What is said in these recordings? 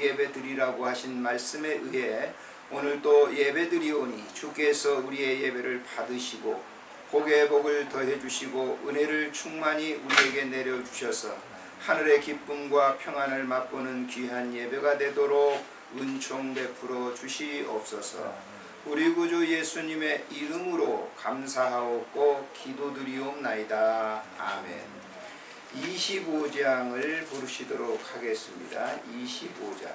예배 드리라고 하신 말씀에 의해 오늘 또 예배 드리오니 주께서 우리의 예배를 받으시고 복의 복을 더해 주시고 은혜를 충만히 우리에게 내려주셔서 하늘의 기쁨과 평안을 맛보는 귀한 예배가 되도록 은총 베풀어 주시옵소서. 우리 구주 예수님의 이름으로 감사하옵고 기도드리옵나이다. 아멘. 25장을 부르시도록 하겠습니다. 25장.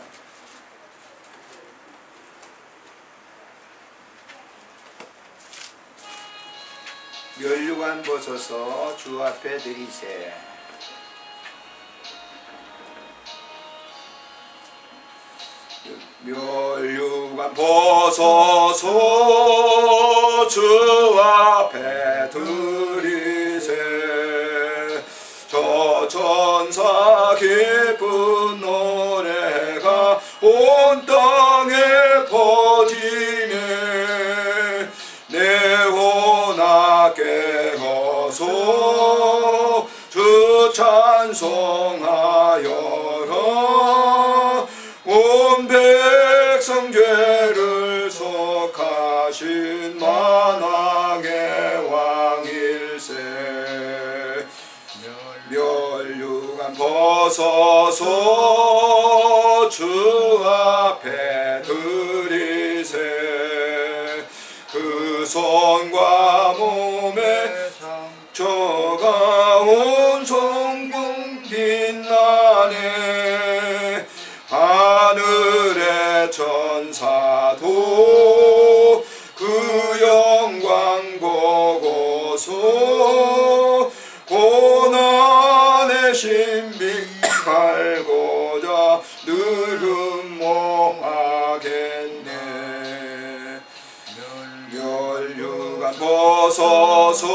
면류관 벗어서 주 앞에 드리세. 면류관 벗어서 주 앞에 드리세. 저 천사 기쁜 노래가 온 땅에 퍼지네. 내 혼아 깨어서 주 찬송하여라. 온 백성 죄를 속하신 만왕의 왕일세. 면류관 벗어서 주 앞에 드리세. 그 손과 몸에 상처가 온 성경 빛나네. 하늘의 천사도 그 영광 보고서 고난의 신비 갈고자 늘 흠모하겠네. 면류관 벗어서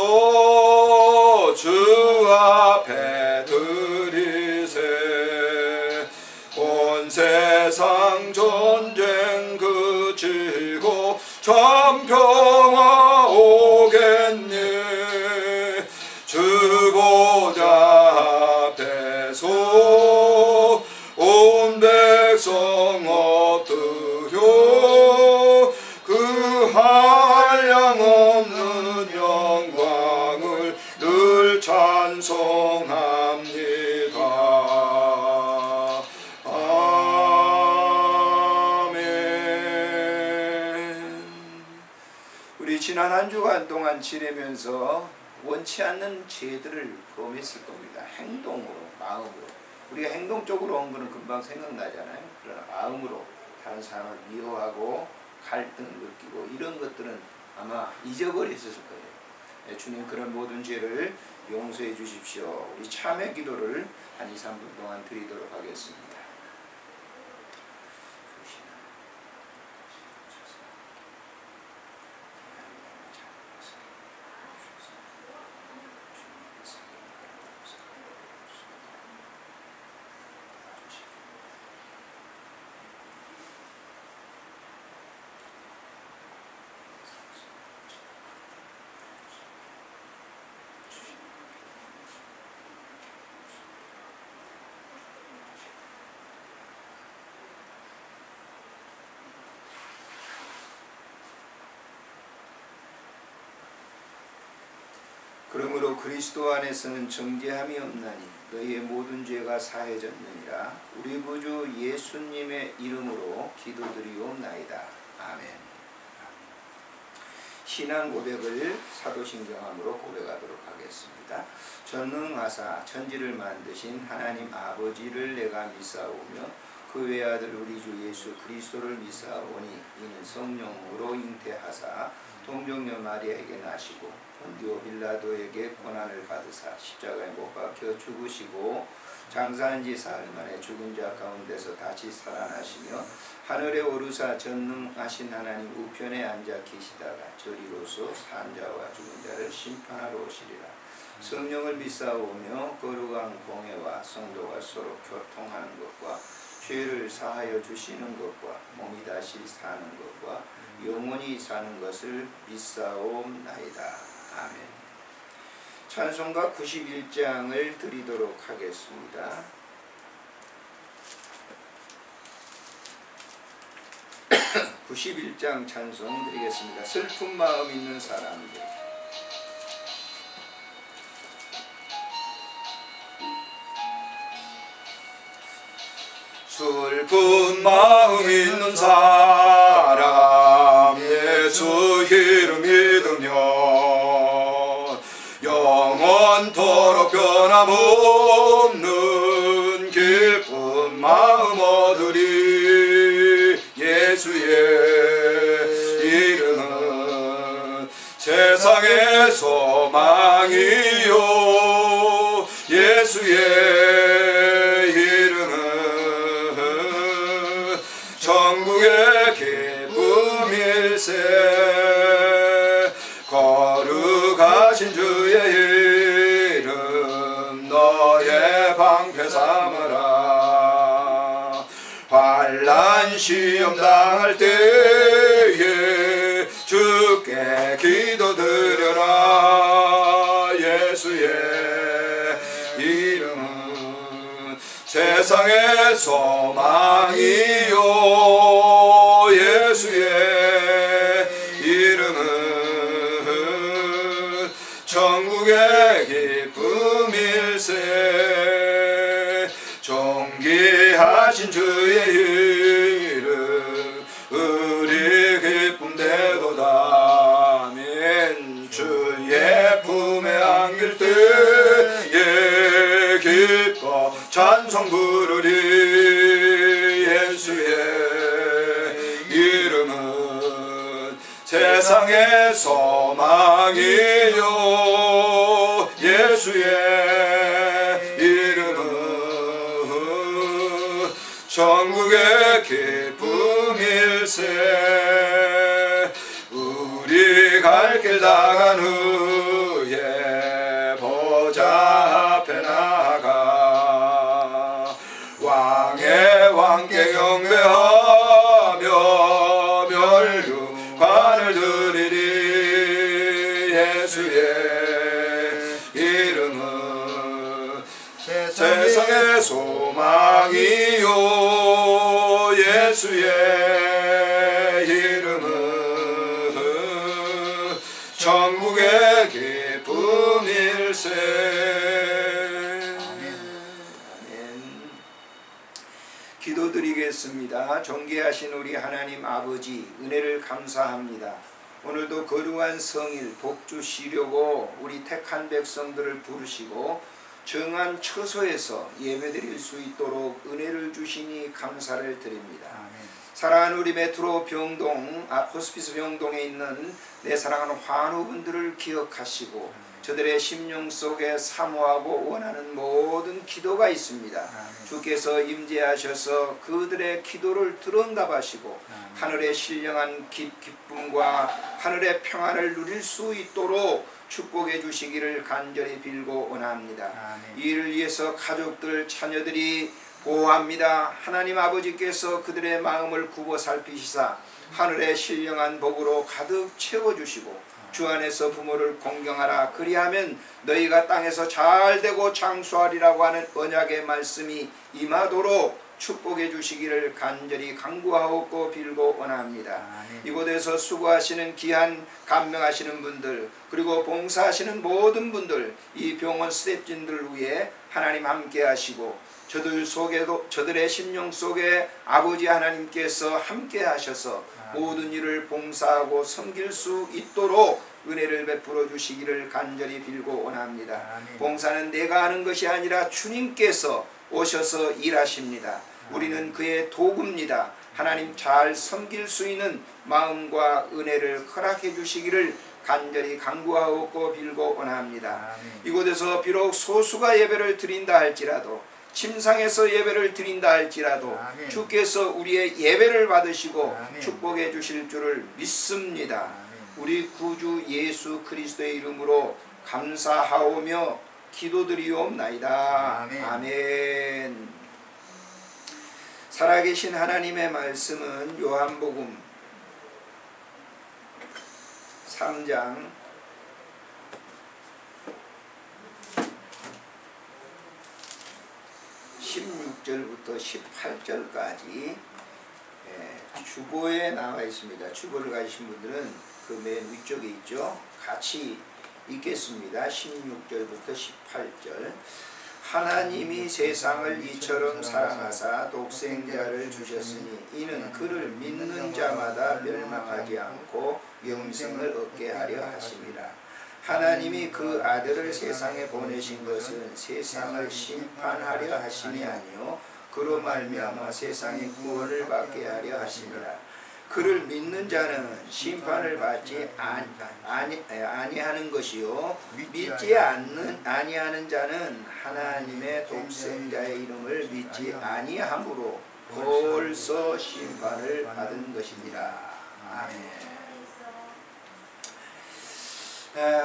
주 앞에 드리세. 온 세상 전쟁 그치고 참 평화 오겠네. 주보좌 앞에서 온 백성 엎드려 그 한량없는 영광을 늘 찬송합니다. 아멘. 우리 지난 한 주간 동안 지내면서 원치 않는 죄들을 범했을 겁니다. 행동으로, 마음으로. 우리가 행동적으로 한 거는 금방 생각나잖아요. 그러나 마음으로 다른 사람을 미워하고 갈등을 느끼고 이런 것들은 아마 잊어버렸을 거예요. 주님 그런 모든 죄를 용서해 주십시오. 우리 참회 기도를 한 2, 3분 동안 드리도록 하겠습니다. 그러므로 그리스도 안에서는 정죄함이 없나니 너희의 모든 죄가 사해졌느니라. 우리 구주 예수님의 이름으로 기도드리옵나이다. 아멘. 신앙 고백을 사도신경함으로 고백하도록 하겠습니다. 전능하사 천지를 만드신 하나님 아버지를 내가 믿사오며 그 외아들 우리 주 예수 그리스도를 믿사오니 이는 성령으로 잉태하사 동정녀 마리아에게 나시고 본디오 빌라도에게 고난을 받으사 십자가에 못 박혀 죽으시고 장사한 지 사흘 만에 죽은 자 가운데서 다시 살아나시며 하늘에 오르사 전능하신 하나님 우편에 앉아 계시다가 저리로서 산 자와 죽은 자를 심판하러 오시리라. 성령을 믿사오며 거룩한 공회와 성도가 서로 교통하는 것과 죄를 사하여 주시는 것과 몸이 다시 사는 것과 영원히 사는 것을 믿사옵나이다. 아멘. 찬송가 91장을 드리도록 하겠습니다. 91장 찬송 드리겠습니다. 슬픈 마음 있는 사람들. 슬픈 마음 있는 사람 예수 이름 믿으면 영원토록 변함없는 기쁜 마음 얻으리. 예수의 이름은 세상의 소망이요 예수의 이름은 천국의 기쁨일세. 거룩하신 주의 이름 너의 방패 삼으라. 환난 시험 당할 때에 주께 기도드려라. 예수의 이름은 세상의 소망이요 예수의 이름은 천국의 기쁨일세. 존귀하신 주의 이름 우리 기쁨되도다. 아멘. 주의 품에 안길 때에 기뻐 찬송 부르리. 예수의 이름은 세상의 소망이요 예수의 이름은 천국의 기쁨일세. 우리 갈 길 다간 후에 보좌 앞에 나가 왕의 왕께 경배하며 멸류관을 드리리. 예수의 이름은 세상의 소망이요 예수의 이름은 천국의 기쁨일세. 아멘. 기도드리겠습니다. 존귀하신 우리 하나님 아버지, 은혜를 감사합니다. 오늘도 거룩한 성일 복주시려고 우리 택한 백성들을 부르시고 정한 처소에서 예배드릴 수 있도록 은혜를 주시니 감사를 드립니다. 사랑하는 우리 메트로 병동, 호스피스 병동에 있는 내 사랑하는 환우분들을 기억하시고 저들의 심령 속에 사모하고 원하는 모든 기도가 있습니다. 주께서 임재하셔서 그들의 기도를 들응답하시고 하늘의 신령한 기쁨과 하늘의 평안을 누릴 수 있도록 축복해 주시기를 간절히 빌고 원합니다. 이를 위해서 가족들, 자녀들이 보호합니다. 하나님 아버지께서 그들의 마음을 굽어 살피시사 하늘의 신령한 복으로 가득 채워주시고 주 안에서 부모를 공경하라. 그리하면 너희가 땅에서 잘되고 장수하리라고 하는 언약의 말씀이 임하도록 축복해 주시기를 간절히 간구하옵고 빌고 원합니다. 이곳에서 수고하시는 귀한 감명하시는 분들, 그리고 봉사하시는 모든 분들, 이 병원 스태프진들 위해 하나님 함께 하시고 저들 속에도, 저들의 심령 속에 아버지 하나님께서 함께 하셔서 모든 일을 봉사하고 섬길 수 있도록 은혜를 베풀어 주시기를 간절히 빌고 원합니다. 봉사는 내가 하는 것이 아니라 주님께서 오셔서 일하십니다. 우리는 그의 도구입니다. 하나님 잘 섬길 수 있는 마음과 은혜를 허락해 주시기를 간절히 간구하옵고 빌고 원합니다. 이곳에서 비록 소수가 예배를 드린다 할지라도, 침상에서 예배를 드린다 할지라도 주께서 우리의 예배를 받으시고 축복해 주실 줄을 믿습니다. 우리 구주 예수 그리스도의 이름으로 감사하오며 기도드리옵나이다. 아멘. 살아계신 하나님의 말씀은 요한복음 3장 16절부터 18절까지 주보에 나와 있습니다. 주보를 가지신 분들은 그 맨 위쪽에 있죠. 같이 읽겠습니다. 16절부터 18절. 하나님이 세상을 이처럼 사랑하사 독생자를 주셨으니 이는 그를 믿는 자마다 멸망하지 않고 영생을 얻게 하려 하심이라. 하나님이 그 아들을 세상에 보내신 것은 세상을 심판하려 하심이 아니요 그로 말미암아 세상의 구원을 받게 하려 하심이라. 그를 믿는 자는 심판을 받지 아니하는 것이요 믿지 아니하는 자는 하나님의 독생자의 이름을 믿지 아니함으로 벌써 심판을 받은 것입니다. 아멘.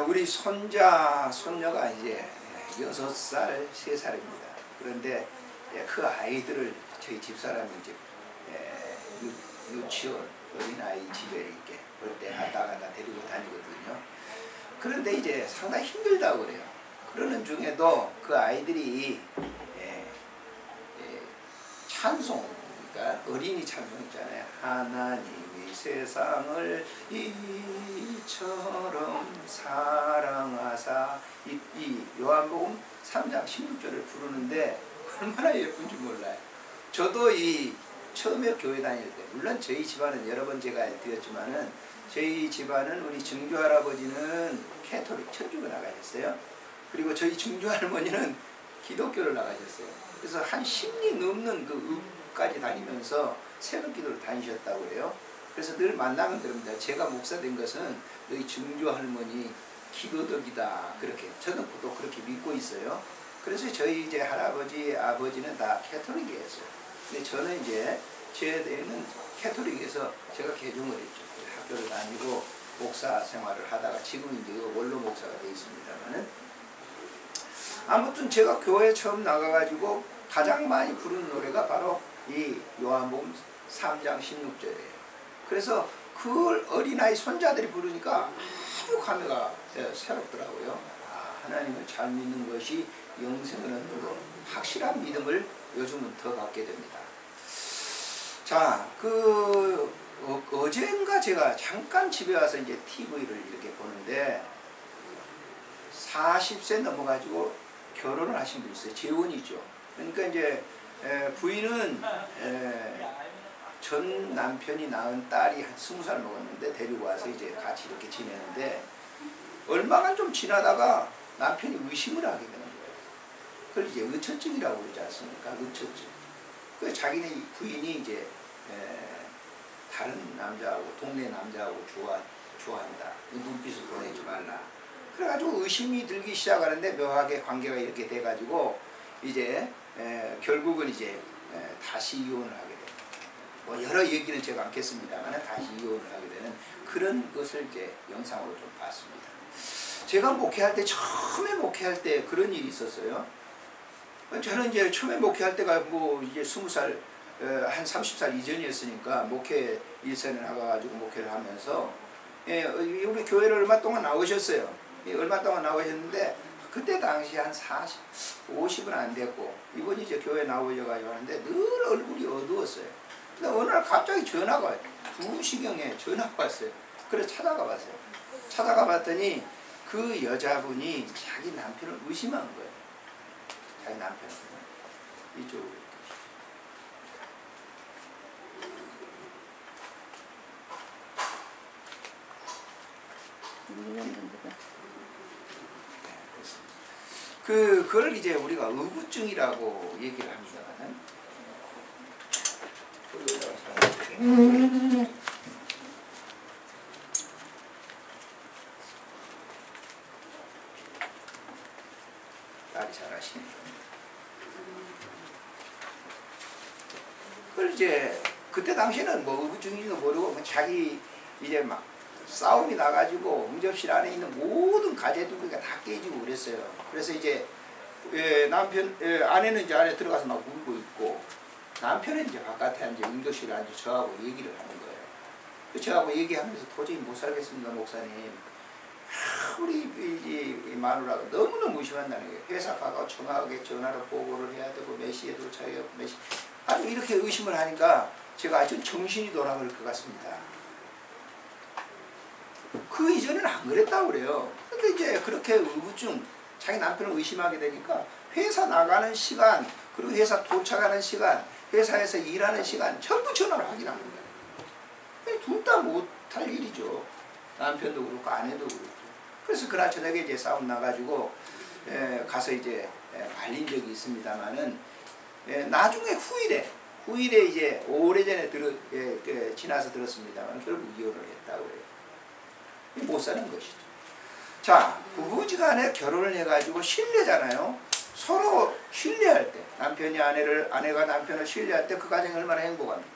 우리 손녀가 이제 6살, 3살입니다. 그런데 그 아이들을 저희 집사람이 이제 유치원, 어린아이 집에 이렇게 볼 때 갔다 데리고 다니거든요. 그런데 이제 상당히 힘들다고 그래요. 그러는 중에도 그 아이들이 찬송, 그러니까 어린이 찬송 있잖아요. 하나님이 세상을 이처럼 사랑하사, 이 요한복음 3장 16절을 부르는데 얼마나 예쁜지 몰라요. 저도 처음에 교회 다닐 때, 물론 저희 집안은 여러 번 제가 드렸지만은 저희 집안은 우리 증조 할아버지는 캐토릭 천주교 나가셨어요. 그리고 저희 증조 할머니는 기독교를 나가셨어요. 그래서 한 10년 넘는 그 읍까지 다니면서 새벽 기도를 다니셨다고 해요. 그래서 늘 만나면 그럽니다. 제가 목사 된 것은 너희 증조 할머니 기도덕이다. 그렇게 저는 또 그렇게 믿고 있어요. 그래서 저희 이제 할아버지, 아버지는 다 캐토릭이었어요. 근데 저는 이제 제 대에는 캐토릭에서 제가 개종을 했죠. 학교를 다니고 목사 생활을 하다가 지금 이제 원로 목사가 되어 있습니다만은, 아무튼 제가 교회 처음 나가가지고 가장 많이 부르는 노래가 바로 이 요한복음 3장 16절이에요. 그래서 그걸 어린아이 손자들이 부르니까 아주 감회가 새롭더라고요. 하나님을 잘 믿는 것이 영생을 얻는 것, 확실한 믿음을 요즘은 더 갖게 됩니다. 자, 어젠가 제가 잠깐 집에 와서 이제 TV를 이렇게 보는데 40세 넘어가지고 결혼을 하신 분이 있어요. 재혼이죠. 그러니까 이제 부인은 전 남편이 낳은 딸이 한 20살 먹었는데 데리고 와서 이제 같이 이렇게 지내는데 얼마간 좀 지나다가 남편이 의심을 하게 되는 거예요. 그걸 이제 의처증이라고 그러지 않습니까? 의처증. 그 자기네 부인이 이제 다른 남자하고 동네 남자하고 좋아한다. 눈빛을 보내지 말라. 그래가지고 의심이 들기 시작하는데 묘하게 관계가 이렇게 돼가지고 이제 결국은 이제 다시 이혼을 하게 됩니다. 뭐 여러 얘기는 제가 않겠습니다만 다시 이혼을 하게 되는 그런 것을 이제 영상으로 좀 봤습니다. 제가 목회할 때, 처음에 목회할 때 그런 일이 있었어요. 저는 이제 처음에 목회할 때가 뭐 이제 20살, 한 30살 이전이었으니까 목회 일선에 나가가지고 목회를 하면서 우리 교회를 얼마 동안 나오셨어요. 얼마 동안 나오셨는데 그때 당시 한 40, 50은 안 됐고 이번이 이제 교회 나오셔가지고 하는데 늘 얼굴이 어두웠어요. 근데 어느 날 갑자기 전화가 와요. 2시경에 전화가 왔어요. 그래서 찾아가 봤어요. 찾아가 봤더니 그 여자분이 자기 남편을 의심한 거예요. 자기 남편을. 이쪽으로. 그걸 이제 우리가 의구증이라고 얘기를 합니다만, 딸이 잘하시네. 그걸 이제 그때 당시에는 뭐 의구증인지도 모르고 자기 이제 막 싸움이 나가지고 응접실 안에 있는 모든 가재두개가 다 깨지고 그랬어요. 그래서 이제 아내는 이제 안에 들어가서 막 울고 있고, 남편은 이제 바깥에 앉아 응접실에 앉아 저하고 얘기를 하는 거예요. 저하고 얘기하면서 도저히 못 살겠습니다, 목사님. 우리 이 마누라가 너무너무 의심한다는 거예요. 회사 가고 정확하게 전화로 보고를 해야 되고 몇 시에 도착해요, 몇 시. 아주 이렇게 의심을 하니까 제가 아주 정신이 돌아갈 것 같습니다. 그 이전에는 안 그랬다고 그래요. 근데 이제 그렇게 의구증, 자기 남편을 의심하게 되니까 회사 나가는 시간, 그리고 회사 도착하는 시간, 회사에서 일하는 시간 전부 전화를 확인하는 거예요. 둘 다 못할 일이죠. 남편도 그렇고 아내도 그렇고. 그래서 그날 저녁에 이제 싸움 나가지고 가서 이제 말린 적이 있습니다만은 나중에 후일에 이제 오래전에 지나서 들었습니다만 결국 이혼을 했다고 해요. 못 사는 것이죠. 자, 부부지간에 결혼을 해가지고 신뢰잖아요. 서로 신뢰할 때, 아내가 남편을 신뢰할 때 그 가정이 얼마나 행복합니까?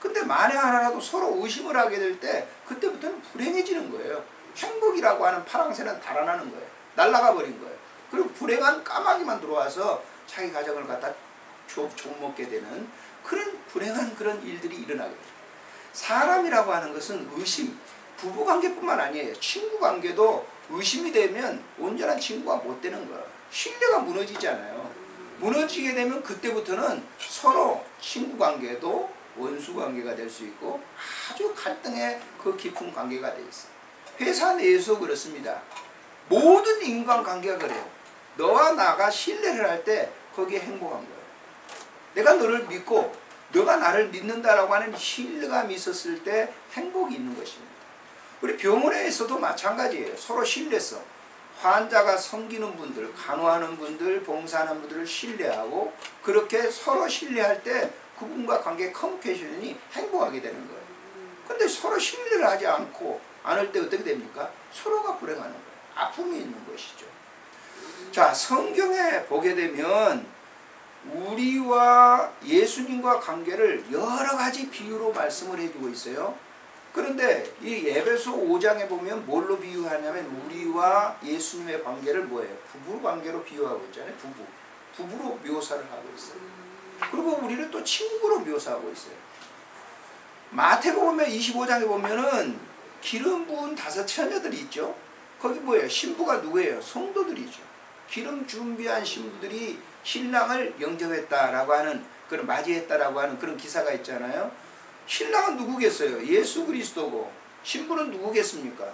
근데 만에 하나라도 서로 의심을 하게 될 때 그때부터는 불행해지는 거예요. 행복이라고 하는 파랑새는 달아나는 거예요. 날아가 버린 거예요. 그리고 불행한 까마귀만 들어와서 자기 가정을 갖다 좀먹게 되는 그런 불행한 그런 일들이 일어나게 돼요. 사람이라고 하는 것은 의심, 부부관계뿐만 아니에요. 친구관계도 의심이 되면 온전한 친구가 못 되는 거예요. 신뢰가 무너지잖아요. 무너지게 되면 그때부터는 서로 친구관계도 원수관계가 될 수 있고 아주 갈등의 그 깊은 관계가 돼 있어요. 회사 내에서 그렇습니다. 모든 인간관계가 그래요. 너와 나가 신뢰를 할 때 거기에 행복한 거예요. 내가 너를 믿고 너가 나를 믿는다라고 하는 신뢰감이 있었을 때 행복이 있는 것입니다. 우리 병원에서도 마찬가지예요. 서로 신뢰성. 환자가 섬기는 분들, 간호하는 분들, 봉사하는 분들을 신뢰하고 그렇게 서로 신뢰할 때 그분과 관계 커뮤니케이션이 행복하게 되는 거예요. 근데 서로 신뢰를 하지 않을 때 어떻게 됩니까? 서로가 불행하는 거예요. 아픔이 있는 것이죠. 자, 성경에 보게 되면 우리와 예수님과 관계를 여러 가지 비유로 말씀을 해주고 있어요. 그런데 이 에베소 5장에 보면 뭘로 비유하냐면 우리와 예수님의 관계를 뭐예요? 부부 관계로 비유하고 있잖아요. 부부로 묘사를 하고 있어요. 그리고 우리를 또 친구로 묘사하고 있어요. 마태복음 25장에 보면은 기름 부은 5 처녀들이 있죠. 거기 뭐예요? 신부가 누구예요? 성도들이죠. 기름 준비한 신부들이 신랑을 영접했다라고 하는, 그런 맞이했다라고 하는 그런 기사가 있잖아요. 신랑은 누구겠어요? 예수 그리스도고 신부는 누구겠습니까?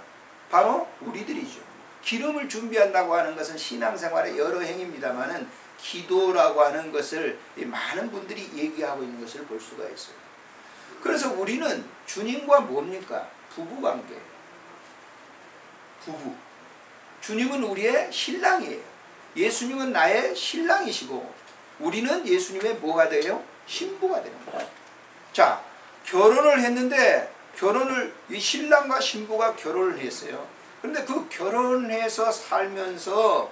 바로 우리들이죠. 기름을 준비한다고 하는 것은 신앙생활의 여러 행위입니다만은 기도라고 하는 것을 많은 분들이 얘기하고 있는 것을 볼 수가 있어요. 그래서 우리는 주님과 뭡니까? 부부관계. 부부. 주님은 우리의 신랑이에요. 예수님은 나의 신랑이시고 우리는 예수님의 뭐가 돼요? 신부가 되는 거예요. 자, 결혼을 했는데 이 신랑과 신부가 결혼을 했어요. 그런데 그 결혼해서 살면서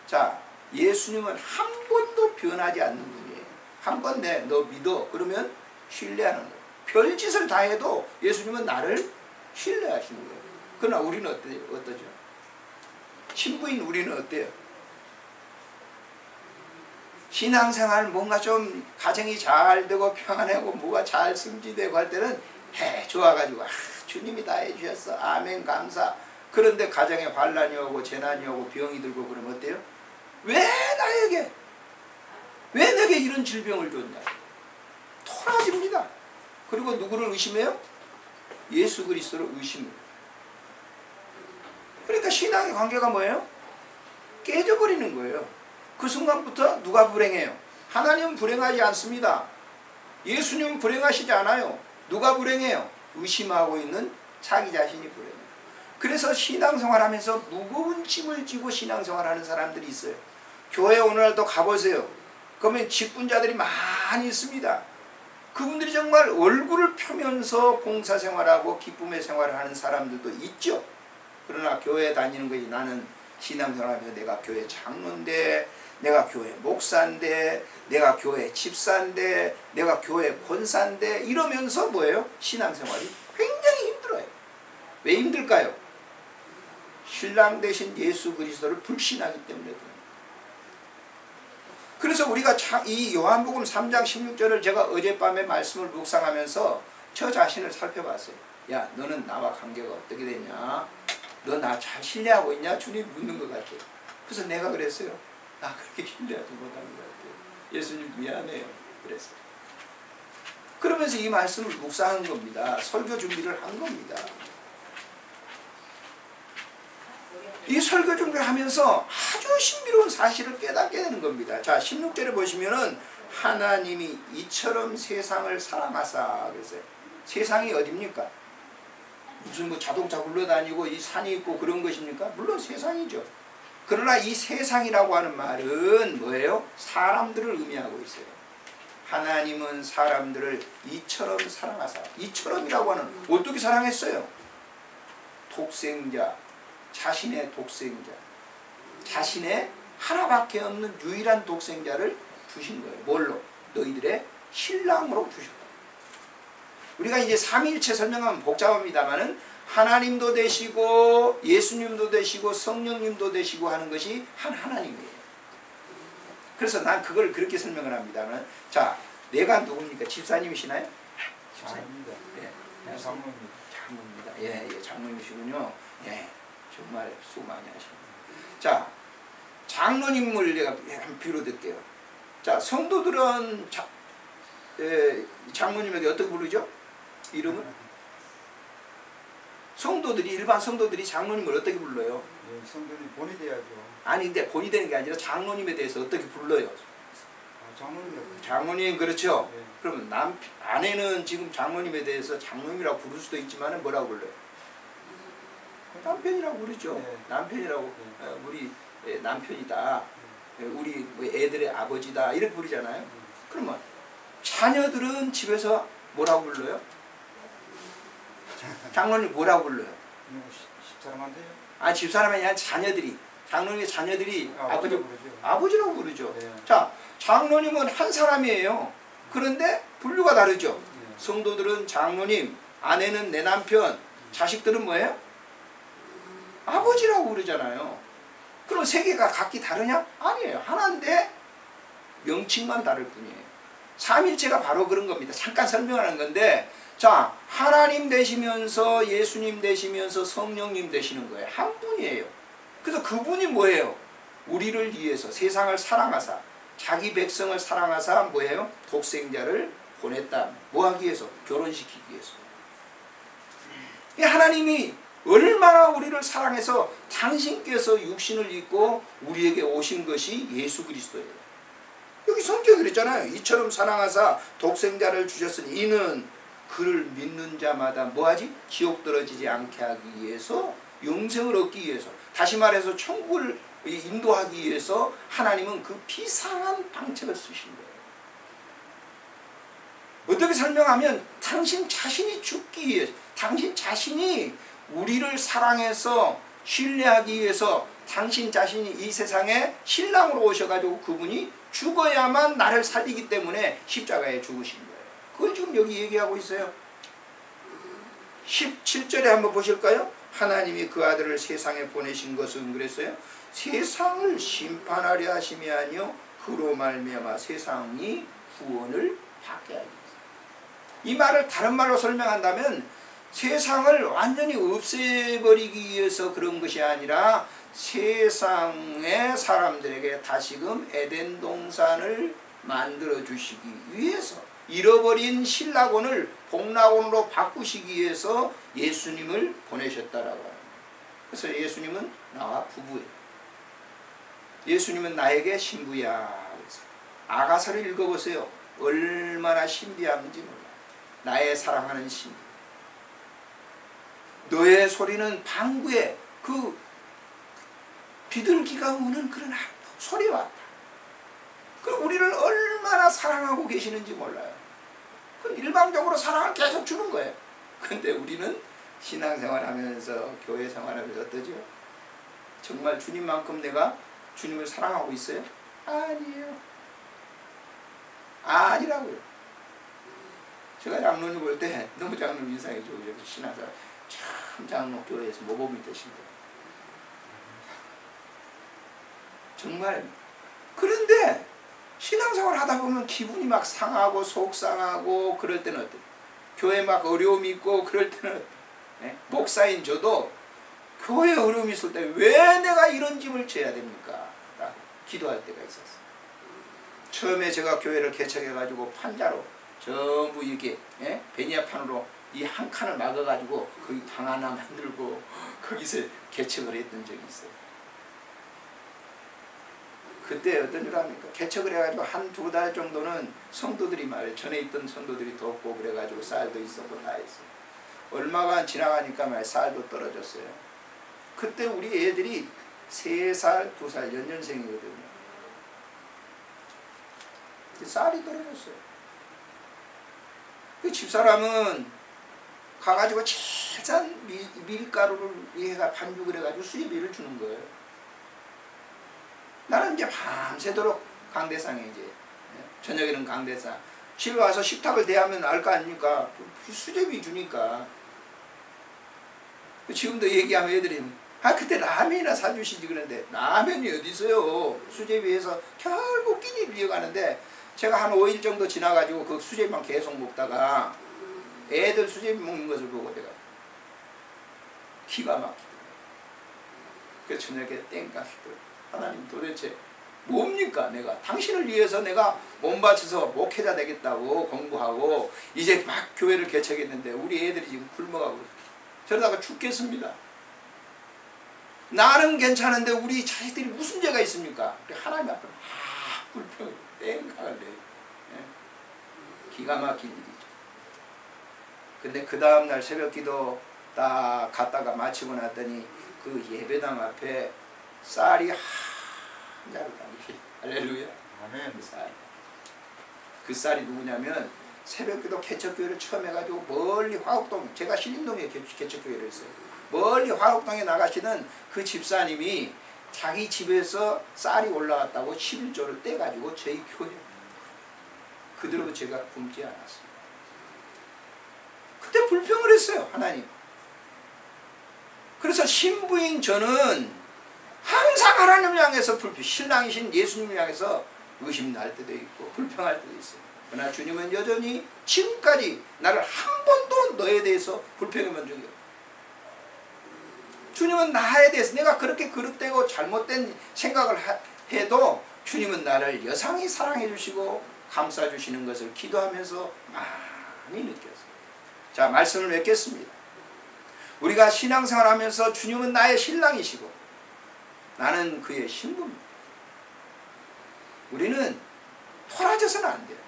자, 예수님은 한 번도 변하지 않는 분이에요. 한 번 너 믿어. 그러면 신뢰하는 거예요. 별짓을 다 해도 예수님은 나를 신뢰하시는 거예요. 그러나 우리는 어떠죠? 신부인 우리는 어때요? 신앙생활 뭔가 좀 가정이 잘 되고 평안하고 뭐가 잘 승진되고 할 때는 좋아가지고 주님이 다 해주셨어. 아멘 감사. 그런데 가정에 환난이 오고 재난이 오고 병이 들고 그러면 어때요? 왜 나에게? 왜 내게 이런 질병을 줬냐? 토라집니다. 그리고 누구를 의심해요? 예수 그리스도를 의심해요. 그러니까 신앙의 관계가 뭐예요? 깨져버리는 거예요. 그 순간부터 누가 불행해요? 하나님은 불행하지 않습니다. 예수님은 불행하시지 않아요. 누가 불행해요? 의심하고 있는 자기 자신이 불행해요. 그래서 신앙생활하면서 무거운 짐을 지고 신앙생활하는 사람들이 있어요. 교회 오늘날도 가보세요. 그러면 직분자들이 많이 있습니다. 그분들이 정말 얼굴을 펴면서 봉사생활하고 기쁨의 생활을 하는 사람들도 있죠. 그러나 교회 다니는 것이 나는 신앙생활하면서 내가 교회 장로인데, 내가 교회 목사인데, 내가 교회 집사인데, 내가 교회 권사인데 이러면서 뭐예요? 신앙생활이 굉장히 힘들어요. 왜 힘들까요? 신랑 대신 예수 그리스도를 불신하기 때문에 그래요. 그래서 우리가 이 요한복음 3장 16절을 제가 어젯밤에 말씀을 묵상하면서 저 자신을 살펴봤어요. 야, 너는 나와 관계가 어떻게 되냐? 너 나 잘 신뢰하고 있냐? 주님 묻는 것 같아요. 그래서 내가 그랬어요. 나 그렇게 신뢰하지 못하는 것 같아요. 예수님 미안해요. 그랬어요. 그러면서 이 말씀을 묵상한 겁니다. 설교 준비를 한 겁니다. 이 설교 준비를 하면서 아주 신비로운 사실을 깨닫게 되는 겁니다. 자, 16절에 보시면은 하나님이 이처럼 세상을 사랑하사 그랬어요. 세상이 어딥니까? 무슨 뭐 자동차 굴러다니고 이 산이 있고 그런 것입니까? 물론 세상이죠. 그러나 이 세상이라고 하는 말은 뭐예요? 사람들을 의미하고 있어요. 하나님은 사람들을 이처럼 사랑하사. 이처럼이라고 하는 어떻게 사랑했어요? 독생자, 자신의 독생자, 자신의 하나밖에 없는 유일한 독생자를 주신 거예요. 뭘로? 너희들의 신랑으로 주셨다. 우리가 이제 삼위일체 설명하면 복잡합니다만은 하나님도 되시고 예수님도 되시고 성령님도 되시고 하는 것이 한 하나님이에요. 그래서 난 그걸 그렇게 설명을 합니다만, 자, 내가 누굽니까? 집사님이시나요? 집사입니다. 예, 장모입니다. 장모입니다. 예, 예, 장모님이시군요. 예, 정말 수고 많이 하십니다. 자, 장로님을 내가 한 비로 듣게요. 자, 성도들은 장로님에게 어떻게 부르죠? 이름은? 성도들이, 일반 성도들이 장로님을 어떻게 불러요? 예, 성도님 본이 돼야죠. 아니, 근데 본이 되는 게 아니라 장로님에 대해서 어떻게 불러요? 장모님이라고. 장로님, 그렇죠? 예. 그러면 아내는 지금 장로님에 대해서 장로님이라고 부를 수도 있지만 뭐라고 불러요? 남편이라고 부르죠. 네. 남편이라고. 네. 우리 남편이다. 우리 애들의 아버지다. 이렇게 부르잖아요. 그러면 자녀들은 집에서 뭐라고 불러요? 장로님 뭐라고 불러요? 집사람한테요? 아, 집사람이 아니라 자녀들이. 장로님의 자녀들이 아버지라고 부르죠. 네. 자, 장로님은 한 사람이에요. 그런데 분류가 다르죠. 네. 성도들은 장로님, 아내는 내 남편, 자식들은 뭐예요? 아버지라고 부르잖아요. 그럼 세 개가 각기 다르냐? 아니에요. 하나인데 명칭만 다를 뿐이에요. 삼일체가 바로 그런 겁니다. 잠깐 설명하는 건데, 자, 하나님 되시면서 예수님 되시면서 성령님 되시는 거예요. 한 분이에요. 그래서 그분이 뭐예요? 우리를 위해서 세상을 사랑하사 자기 백성을 사랑하사 뭐예요? 독생자를 보냈다. 뭐 하기 위해서? 결혼시키기 위해서. 이 하나님이 얼마나 우리를 사랑해서 당신께서 육신을 입고 우리에게 오신 것이 예수 그리스도예요. 여기 성경이 그랬잖아요. 이처럼 사랑하사 독생자를 주셨으니 이는 그를 믿는 자마다 뭐하지? 지옥 떨어지지 않게 하기 위해서, 영생을 얻기 위해서, 다시 말해서 천국을 인도하기 위해서 하나님은 그 비상한 방책을 쓰신 거예요. 어떻게 설명하면 당신 자신이 죽기 위해서, 당신 자신이 우리를 사랑해서 신뢰하기 위해서 당신 자신이 이 세상에 신랑으로 오셔가지고 그분이 죽어야만 나를 살리기 때문에 십자가에 죽으신 거예요. 그걸 지금 여기 얘기하고 있어요. 17절에 한번 보실까요? 하나님이 그 아들을 세상에 보내신 것은 그랬어요. 세상을 심판하려 하심이 아니요 그로 말미암아 세상이 구원을 받게 하기 위해서. 이 말을 다른 말로 설명한다면 세상을 완전히 없애버리기 위해서 그런 것이 아니라 세상의 사람들에게 다시금 에덴 동산을 만들어 주시기 위해서, 잃어버린 신라곤을 복락곤으로 바꾸시기 위해서 예수님을 보내셨다라고 합니다. 그래서 예수님은 나와 부부예요. 예수님은 나에게 신부야. 그래서 아가서를 읽어보세요. 얼마나 신비한지 몰라요. 나의 사랑하는 신부. 너의 소리는 방구에 그 비둘기가 우는 그런 소리와 같다. 그럼 우리를 얼마나 사랑하고 계시는지 몰라요. 그럼 일방적으로 사랑을 계속 주는 거예요. 근데 우리는 신앙생활하면서 교회 생활하면서 어떠죠? 정말 주님만큼 내가 주님을 사랑하고 있어요? 아니에요. 아니라고요. 제가 장로님 볼 때 너무 장로님 인상이 좋으셔서 신앙생활 참 장로 교회에서 모범이 되신 거예요. 정말. 그런데 신앙생활 하다 보면 기분이 막 상하고 속상하고 그럴 때는 어때요? 교회 막 어려움이 있고 그럴 때는 네? 목사인 저도 교회에 어려움이 있을 때 왜 내가 이런 짐을 져야 됩니까? 라고 기도할 때가 있었어요. 처음에 제가 교회를 개척해가지고 판자로 전부 이렇게 베니야판으로 이 한 칸을 막아가지고 거기 방 하나 만들고 거기서 개척을 했던 적이 있어요. 그때 어떤 줄 압니까? 개척을 해가지고 한 두 달 정도는 성도들이 말이에요. 전에 있던 성도들이 돕고 그래가지고 쌀도 있었고 다 했어요. 얼마가 지나가니까 말 쌀도 떨어졌어요. 그때 우리 애들이 3살, 2살 연년생이거든요. 쌀이 떨어졌어요. 그 집사람은 가가지고 제일 싼 밀가루를 얘가 반죽을 해가지고 수제비를 주는 거예요. 나는 이제 밤새도록 강대상에 이제 저녁에는 강대상 집에 와서 식탁을 대하면 알 거 아닙니까? 수제비 주니까. 지금도 얘기하면 애들이 그때 라면이나 사주시지 그러는데 라면이 어디 있어요? 수제비에서 결국 끼니를 이어가는데 제가 한 5일 정도 지나가지고 그 수제비만 계속 먹다가 애들 수제비 먹는 것을 보고 내가 기가 막히더라고요. 그 저녁에 땡깡이더라고요. 하나님 도대체 뭡니까? 내가 당신을 위해서 내가 몸바쳐서 목회자 되겠다고 공부하고 이제 막 교회를 개척했는데 우리 애들이 지금 굶어가고 저러다가 죽겠습니다. 나는 괜찮은데 우리 자식들이 무슨 죄가 있습니까? 하나님 앞에 막 불평을 땡깡을 내요. 기가 막힌 일이죠. 근데 그 다음날 새벽 기도 딱 갔다가 마치고 났더니 그 예배당 앞에 쌀이 한 자루 담기. 할렐루야. 아멘. 그 쌀이 누구냐면 새벽기도 개척교회를 처음 해가지고 멀리 화곡동, 제가 신림동에 개척교회를 했어요. 멀리 화곡동에 나가시는 그 집사님이 자기 집에서 쌀이 올라왔다고 11조를 떼가지고 저희 교회 그대로 제가 굶지 않았어요. 그때 불평을 했어요. 하나님. 그래서 신부인 저는 항상 하나님을 향해서 신랑이신 예수님을 향해서 의심날 때도 있고 불평할 때도 있어요. 그러나 주님은 여전히 지금까지 나를 한 번도 너에 대해서 불평해 본 적이 없어요. 주님은 나에 대해서 내가 그렇게 그릇되고 잘못된 생각을 해도 주님은 나를 여상히 사랑해 주시고 감싸 주시는 것을 기도하면서 많이 느꼈어요. 자, 말씀을 맺겠습니다. 우리가 신앙생활 하면서 주님은 나의 신랑이시고 나는 그의 신부입니다. 우리는 토라져서는 안 돼요.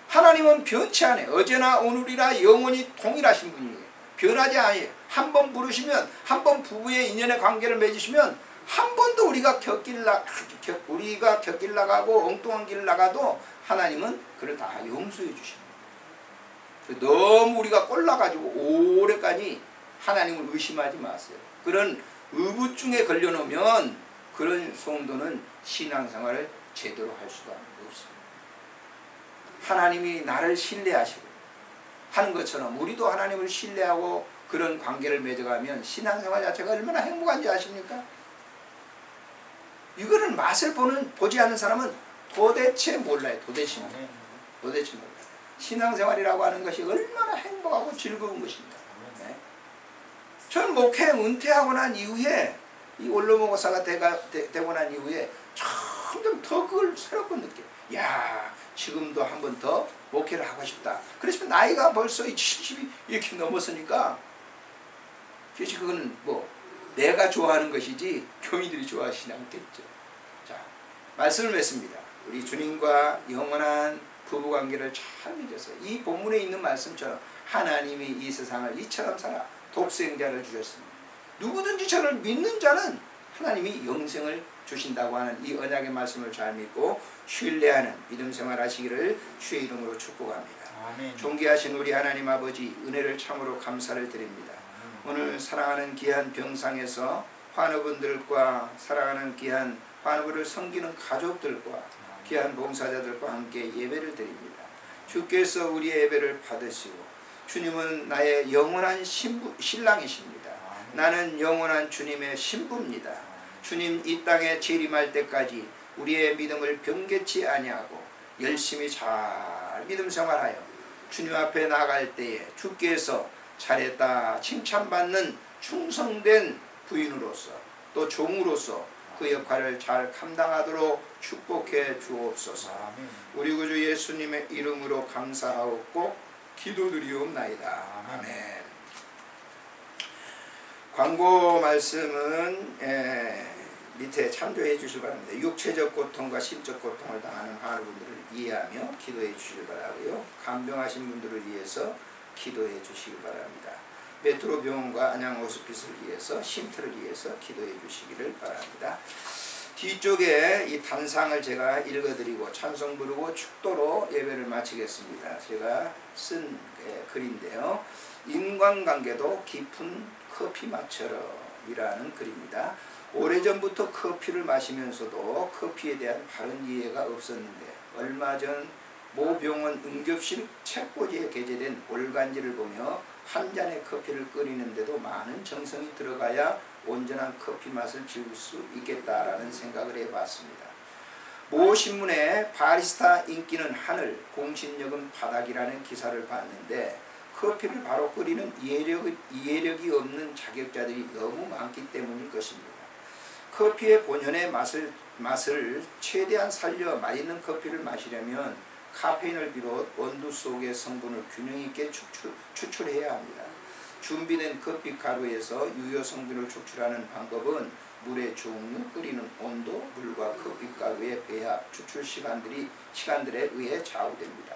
하나님은 변치 않아요. 어제나 오늘이나 영원히 동일하신 분이에요. 변하지 않아요. 한 번 부르시면, 한 번 부부의 인연의 관계를 맺으시면 한 번도 우리가 곁길 나가고 엉뚱한 길을 나가도 하나님은 그를 다 용서해 주십니다. 너무 우리가 꼴나가지고 오래까지 하나님을 의심하지 마세요. 그런 의구증에 걸려놓으면 그런 성도는 신앙생활을 제대로 할 수가 없습니다. 하나님이 나를 신뢰하시고 하는 것처럼 우리도 하나님을 신뢰하고 그런 관계를 맺어가면 신앙생활 자체가 얼마나 행복한지 아십니까? 이거는 맛을 보지 않는 사람은 도대체 몰라요. 도대체 몰라요. 신앙생활이라고 하는 것이 얼마나 행복하고 즐거운 것입니다. 네. 저는 목회 은퇴하고 난 이후에 이 원로목사가 되고 난 이후에 점점 더 그걸 새롭게 느껴요. 야, 지금도 한 번 더 목회를 하고 싶다. 그렇지만 나이가 벌써 70이 이렇게 넘었으니까 그래서 그거는 뭐 내가 좋아하는 것이지 교인들이 좋아하시지 않겠죠. 자, 말씀을 맺습니다. 우리 주님과 영원한 부부관계를 잘 맺었어요. 이 본문에 있는 말씀처럼 하나님이 이 세상을 이처럼 살아 독생자를 주셨습니다. 누구든지 저를 믿는 자는 하나님이 영생을 주신다고 하는 이 언약의 말씀을 잘 믿고 신뢰하는 믿음 생활 하시기를 주의 이름으로 축복합니다. 아멘. 존귀하신 우리 하나님 아버지, 은혜를 참으로 감사를 드립니다. 오늘 사랑하는 귀한 병상에서 환우분들과 사랑하는 귀한 환우분을 섬기는 가족들과 귀한 봉사자들과 함께 예배를 드립니다. 주께서 우리의 예배를 받으시고 주님은 나의 영원한 신랑이십니다. 나는 영원한 주님의 신부입니다. 주님 이 땅에 재림할 때까지 우리의 믿음을 변개치 아니하고 열심히 잘 믿음 생활하여 주님 앞에 나갈 때에 주께서 잘했다 칭찬받는 충성된 부인으로서 또 종으로서 그 역할을 잘 감당하도록 축복해 주옵소서. 아멘. 우리 구주 예수님의 이름으로 감사하옵고 기도드리옵나이다. 아멘. 광고 말씀은 밑에 참조해 주시기 바랍니다. 육체적 고통과 심적 고통을 당하는 환우분들을 이해하며 기도해 주시기 바라고요. 간병하신 분들을 위해서 기도해 주시기 바랍니다. 메트로 병원과 안양 호스피스를 위해서, 쉼터를 위해서 기도해 주시기를 바랍니다. 뒤쪽에 이 단상을 제가 읽어드리고 찬송 부르고 축도로 예배를 마치겠습니다. 제가 쓴 글인데요. 인간관계도 깊은 커피 맛처럼 이라는 글입니다. 오래전부터 커피를 마시면서도 커피에 대한 바른 이해가 없었는데 얼마 전 모 병원 응급실 책꽂이에 게재된 올간지를 보며 한 잔의 커피를 끓이는데도 많은 정성이 들어가야 온전한 커피 맛을 즐길 수 있겠다라는 생각을 해봤습니다. 모 신문에 바리스타 인기는 하늘, 공신력은 바닥이라는 기사를 봤는데 커피를 바로 끓이는 이해력이 없는 자격자들이 너무 많기 때문일 것입니다. 커피의 본연의 맛을 최대한 살려 맛있는 커피를 마시려면 카페인을 비롯 원두 속의 성분을 균형 있게 추출해야 합니다. 준비된 커피 가루에서 유효 성분을 추출하는 방법은 물의 종류, 끓이는 온도, 물과 커피 가루의 배합, 추출 시간들에 의해 좌우됩니다.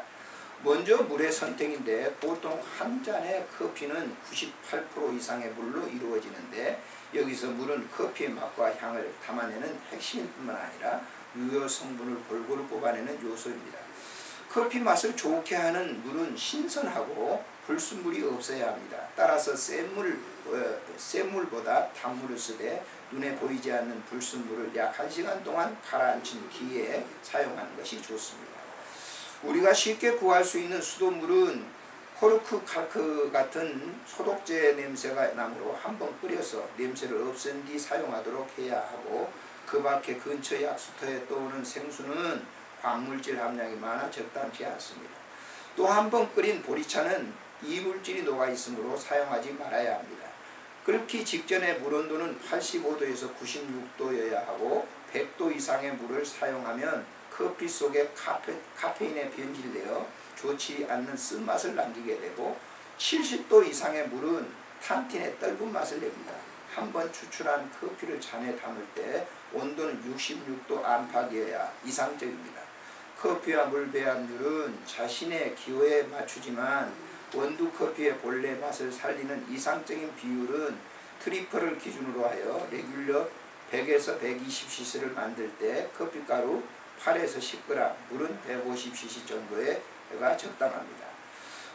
먼저 물의 선택인데 보통 한 잔의 커피는 98% 이상의 물로 이루어지는데 여기서 물은 커피의 맛과 향을 담아내는 핵심일 뿐만 아니라 유효 성분을 골고루 뽑아내는 요소입니다. 커피 맛을 좋게 하는 물은 신선하고 불순물이 없어야 합니다. 따라서 센 물보다 단물을 쓰되 눈에 보이지 않는 불순물을 약 1시간 동안 가라앉힌 기에 사용하는 것이 좋습니다. 우리가 쉽게 구할 수 있는 수돗물은 코르크 칼크 같은 소독제 냄새가 나므로 한번 끓여서 냄새를 없앤 뒤 사용하도록 해야 하고, 그 밖에 근처 약수터에 떠오는 생수는 광물질 함량이 많아 적당치 않습니다. 또 한 번 끓인 보리차는 이물질이 녹아 있으므로 사용하지 말아야 합니다. 끓기 직전의 물 온도는 85도에서 96도여야 하고 100도 이상의 물을 사용하면 커피 속에 카페인에 변질되어 좋지 않는 쓴맛을 남기게 되고 70도 이상의 물은 탄틴의 떫은 맛을 냅니다. 한번 추출한 커피를 잔에 담을 때 온도는 66도 안팎이어야 이상적입니다. 커피와 물 배합률은 자신의 기호에 맞추지만 원두 커피의 본래 맛을 살리는 이상적인 비율은 트리플을 기준으로 하여 레귤러 100에서 120cc를 만들 때 커피가루 8에서 10g, 물은 150cc 정도가 적당합니다.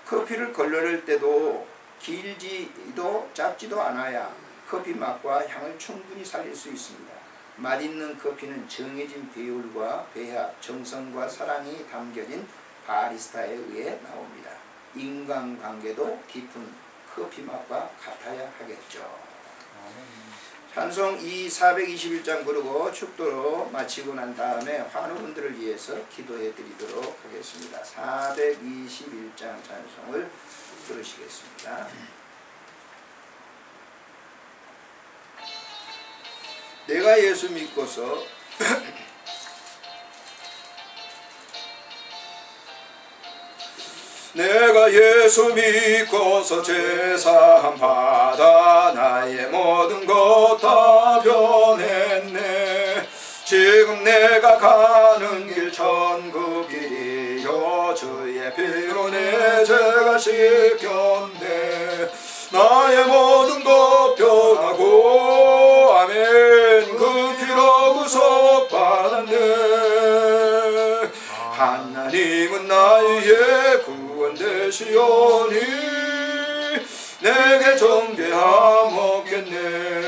커피를 걸러낼 때도 길지도 짧지도 않아야 커피 맛과 향을 충분히 살릴 수 있습니다. 맛있는 커피는 정해진 비율과 배합, 정성과 사랑이 담겨진 바리스타에 의해 나옵니다. 인간관계도 깊은 커피 맛과 같아야 하겠죠. 찬송 421장 부르고 축도로 마치고 난 다음에 환우분들을 위해서 기도해 드리도록 하겠습니다. 421장 찬송을 부르시겠습니다. 내가 예수 믿고서 내가 예수 믿고서 제사함 받아 나의 모든 것 다 변했네. 지금 내가 가는 길 천국이요 주의 피로 내 죄가 씻겼네. 나의 모든 것 변하고 아멘 그 피로 구속받았네. 하나님은 나의 구원 되시오니 내게 정죄함 없겠네.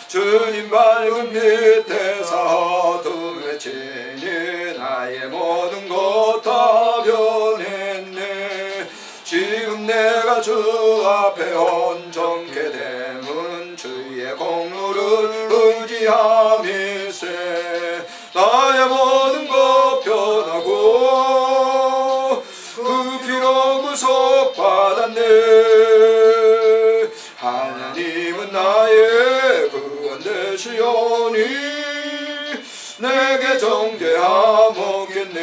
주님 밝은 밑에서 어둠에 지니 나의 모든 것 다 변했네. 지금 내가 주 앞에 온전케 됨은 주의 공로를 의지함일세. 나의 모든 것 변하고 그 피로 구속받았네. 하나님은 나의 구원 되시오니 내게 정죄하먹겠네.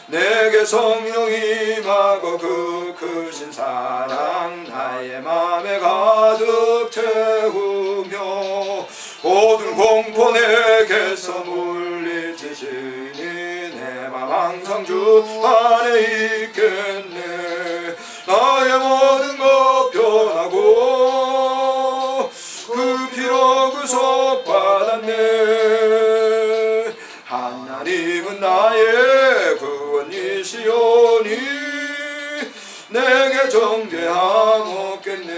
내게 성령이 임하고 그 크신 사랑 나의 맘에 가득 채우며 모든 공포 내게서 물리치시니 내 맘 항상 주 안에 있겠네. 나의 모든 것 변하고 그 피로 구속받았네. 하나님은 나의 구원이시오니 내게 정죄하먹겠네.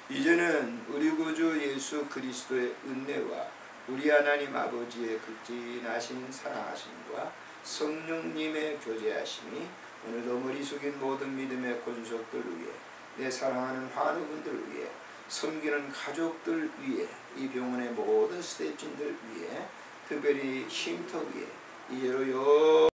이제는 우리 구주 예수 그리스도의 은혜와 우리 하나님 아버지의 극진하신 사랑하심과 성령님의 교제하심이 오늘도 머리 숙인 모든 믿음의 권속들 위해, 내 사랑하는 환우분들 위해, 섬기는 가족들 위해, 이 병원의 모든 스태프진들 위해, 특별히 쉼터 위에 이제로